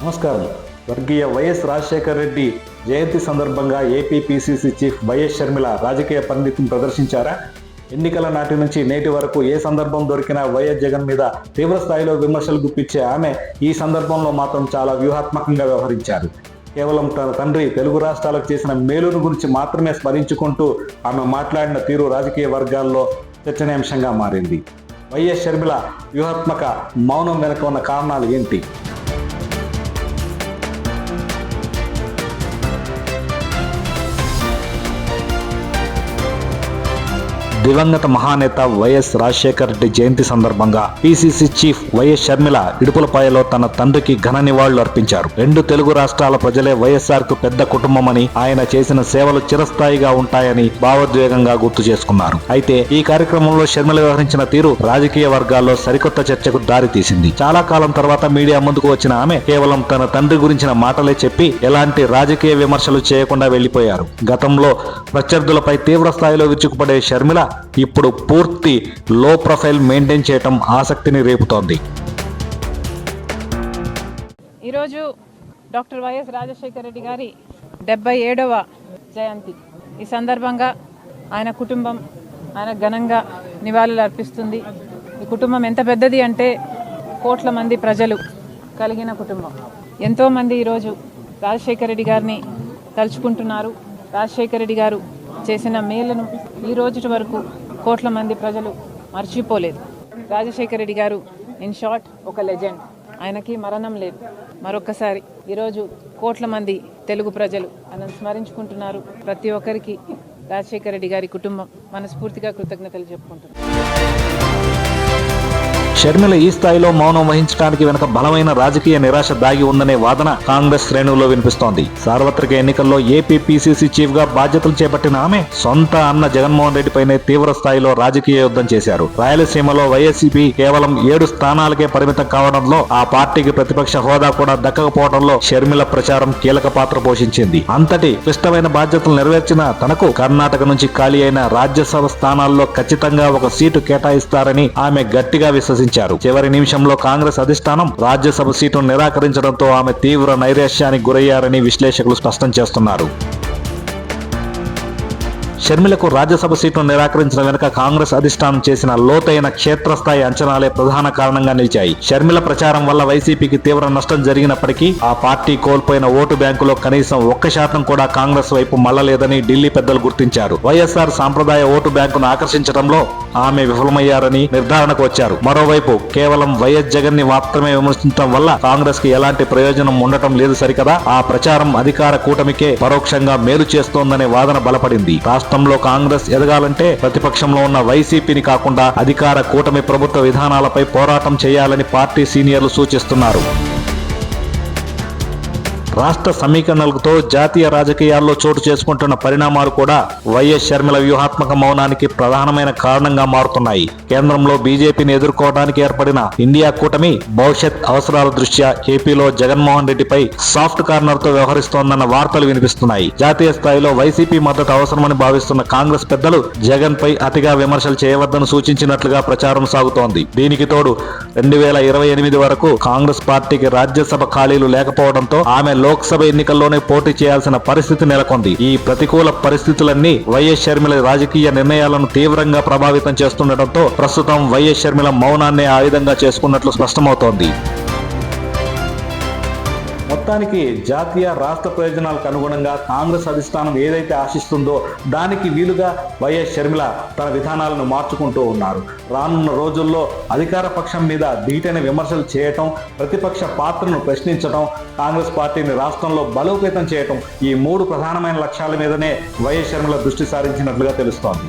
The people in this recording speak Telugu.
నమస్కారం. స్వర్గీయ వైఎస్ రాజశేఖర రెడ్డి జయంతి సందర్భంగా AP PCC chief YS Sharmila రాజకీయ పరిణితిని ప్రదర్శించారా? ఎన్నికల నాటి నుంచి నేటి వరకు ఏ సందర్భం దొరికినా వైఎస్ జగన్ మీద తీవ్ర స్థాయిలో విమర్శలు గుప్పించే ఆమె ఈ సందర్భంలో మాత్రం చాలా వ్యూహాత్మకంగా వ్యవహరించారు. కేవలం తన తండ్రి తెలుగు రాష్ట్రాలకు చేసిన మేలును గురించి మాత్రమే స్మరించుకుంటూ ఆమె మాట్లాడిన తీరు రాజకీయ వర్గాల్లో చర్చనీయాంశంగా మారింది. వైఎస్ షర్మిల వ్యూహాత్మక మౌనం వెనుక ఉన్న కారణాలు ఏంటి? దివంగత మహానేత వైఎస్ రాజశేఖర రెడ్డి జయంతి సందర్భంగా పిసిసి చీఫ్ వైఎస్ షర్మిల ఇడుపులపాయలో తన తండ్రికి ఘన నివాళులు అర్పించారు. 2 తెలుగు రాష్ట్రాల ప్రజలే వైఎస్ఆర్ కు పెద్ద కుటుంబమని, ఆయన చేసిన సేవలు చిరస్థాయిగా ఉంటాయని భావోద్వేగంగా గుర్తు చేసుకున్నారు. అయితే ఈ కార్యక్రమంలో షర్మిల వ్యవహరించిన తీరు రాజకీయ వర్గాల్లో సరికొత్త చర్చకు దారి తీసింది. చాలా కాలం తర్వాత మీడియా ముందుకు వచ్చిన ఆమె కేవలం తన తండ్రి గురించిన మాటలే చెప్పి ఎలాంటి రాజకీయ విమర్శలు చేయకుండా వెళ్లిపోయారు. గతంలో ప్రత్యర్థులపై తీవ్ర స్థాయిలో విరుచుకుపడే షర్మిల ఇప్పుడు పూర్తి లో ప్రొఫైల్ మెయింటైన్ చేయటం ఆసక్తిని రేపుతోంది. ఈరోజు డాక్టర్ వైఎస్ రాజశేఖర రెడ్డి గారి 77వ జయంతి. ఈ సందర్భంగా ఆయన కుటుంబం ఆయన ఘనంగా నివాళులు అర్పిస్తుంది. ఈ కుటుంబం ఎంత పెద్దది అంటే కోట్ల మంది ప్రజలు కలిగిన కుటుంబం. ఎంతోమంది ఈరోజు రాజశేఖర రెడ్డి గారిని తలుచుకుంటున్నారు. రాజశేఖర రెడ్డి గారు చేసిన మేలును ఈ రోజు వరకు కోట్ల మంది ప్రజలు మర్చిపోలేదు. రాజశేఖర రెడ్డి గారు ఇన్ షార్ట్ ఒక లెజెండ్. ఆయనకి మరణం లేదు. మరొకసారి ఈరోజు కోట్ల మంది తెలుగు ప్రజలు ఆయనను స్మరించుకుంటున్నారు. ప్రతి ఒక్కరికి రాజశేఖర రెడ్డి గారి కుటుంబం మనస్ఫూర్తిగా కృతజ్ఞతలు చెప్పుకుంటున్నారు. షర్మిల ఈ స్థాయిలో మౌనం వహించడానికి వెనుక బలమైన రాజకీయ నిరాశ దాగి ఉందనే వాదన కాంగ్రెస్ శ్రేణుల్లో వినిపిస్తోంది. సార్వత్రిక ఎన్నికల్లో ఏపీ పిసిసి చీఫ్ గా బాధ్యతలు చేపట్టిన ఆమె సొంత అన్న జగన్మోహన్ రెడ్డిపైనే తీవ్ర స్థాయిలో రాజకీయ యుద్ధం చేశారు. రాయలసీమలో వైఎస్సీపీ కేవలం 7 స్థానాలకే పరిమితం కావడంలో, ఆ పార్టీకి ప్రతిపక్ష హోదా కూడా దక్కకపోవడంలో షర్మిల ప్రచారం కీలక పాత్ర పోషించింది. అంతటి క్లిష్టమైన బాధ్యతలు నెరవేర్చిన తనకు కర్ణాటక నుంచి ఖాళీ అయిన రాజ్యసభ స్థానాల్లో ఖచ్చితంగా ఒక సీటు కేటాయిస్తారని ఆమె గట్టిగా విశ్వసించారు. చివరి నిమిషంలో కాంగ్రెస్ అధిష్టానం రాజ్యసభ సీటును నిరాకరించడంతో ఆమె తీవ్ర నైరాశ్యానికి గురయ్యారని విశ్లేషకులు స్పష్టం చేస్తున్నారు. షర్మిలకు రాజ్యసభ సీటును నిరాకరించడం వెనుక కాంగ్రెస్ అధిష్టానం చేసిన లోతైన క్షేత్రస్థాయి అంచనాలే ప్రధాన కారణంగా నిలిచాయి. షర్మిల ప్రచారం వల్ల వైసీపీకి తీవ్ర నష్టం జరిగినప్పటికీ ఆ పార్టీ కోల్పోయిన ఓటు బ్యాంకులో కనీసం 1% కూడా కాంగ్రెస్ వైపు మళ్లలేదని ఢిల్లీ పెద్దలు గుర్తించారు. వైఎస్ఆర్ సాంప్రదాయ ఓటు బ్యాంకును ఆకర్షించడంలో ఆమె విఫలమయ్యారని నిర్ధారణకు వచ్చారు. మరోవైపు కేవలం వైఎస్ జగన్ ని మాత్రమే విమర్శించడం వల్ల కాంగ్రెస్ కి ఎలాంటి ప్రయోజనం ఉండటం లేదు సరికదా, ఆ ప్రచారం అధికార కూటమికే పరోక్షంగా మేలు చేస్తోందనే వాదన బలపడింది. రాష్ట్రంలో కాంగ్రెస్ ఎదగాలంటే ప్రతిపక్షంలో ఉన్న వైసీపీని కాకుండా అధికార కూటమి ప్రభుత్వ విధానాలపై పోరాటం చేయాలని పార్టీ సీనియర్లు సూచిస్తున్నారు. రాష్ట్ర సమీకరణలతో జాతీయ రాజకీయాల్లో చోటు చేసుకుంటున్న పరిణామాలు కూడా వైఎస్ షర్మిల వ్యూహాత్మక మౌనానికి ప్రధానమైన కారణంగా మారుతున్నాయి. కేంద్రంలో బీజేపీని ఎదుర్కోవడానికి ఏర్పడిన ఇండియా కూటమి భవిష్యత్ అవసరాల దృష్ట్యా ఏపీలో జగన్మోహన్ రెడ్డిపై సాఫ్ట్ కార్నర్ తో వ్యవహరిస్తోందన్న వార్తలు వినిపిస్తున్నాయి. జాతీయ స్థాయిలో వైసీపీ మద్దతు అవసరమని భావిస్తున్న కాంగ్రెస్ పెద్దలు జగన్ పై అతిగా విమర్శలు చేయవద్దని సూచించినట్లుగా ప్రచారం సాగుతోంది. దీనికి తోడు 2028 వరకు కాంగ్రెస్ పార్టీకి రాజ్యసభ ఖాళీలు లేకపోవడంతో ఆమె లోక్సభ ఎన్నికల్లోనే పోటీ చేయాల్సిన పరిస్థితి నెలకొంది. ఈ ప్రతికూల పరిస్థితులన్నీ వైఎస్ షర్మిల రాజకీయ నిర్ణయాలను తీవ్రంగా ప్రభావితం చేస్తుండటంతో ప్రస్తుతం వైఎస్ షర్మిల మౌనాన్నే ఆయుధంగా చేసుకున్నట్లు స్పష్టమవుతోంది. మొత్తానికి జాతీయ రాష్ట్ర ప్రయోజనాలకు అనుగుణంగా కాంగ్రెస్ అధిష్టానం ఏదైతే ఆశిస్తుందో దానికి వీలుగా వైఎస్ షర్మిల తన విధానాలను మార్చుకుంటూ ఉన్నారు. రానున్న రోజుల్లో అధికార పక్షం మీద ధీటైన విమర్శలు చేయటం, ప్రతిపక్ష పాత్రను ప్రశ్నించడం, కాంగ్రెస్ పార్టీని రాష్ట్రంలో బలోపేతం చేయటం, ఈ 3 ప్రధానమైన లక్ష్యాల మీదనే వైఎస్ షర్మిల దృష్టి సారించినట్లుగా తెలుస్తోంది.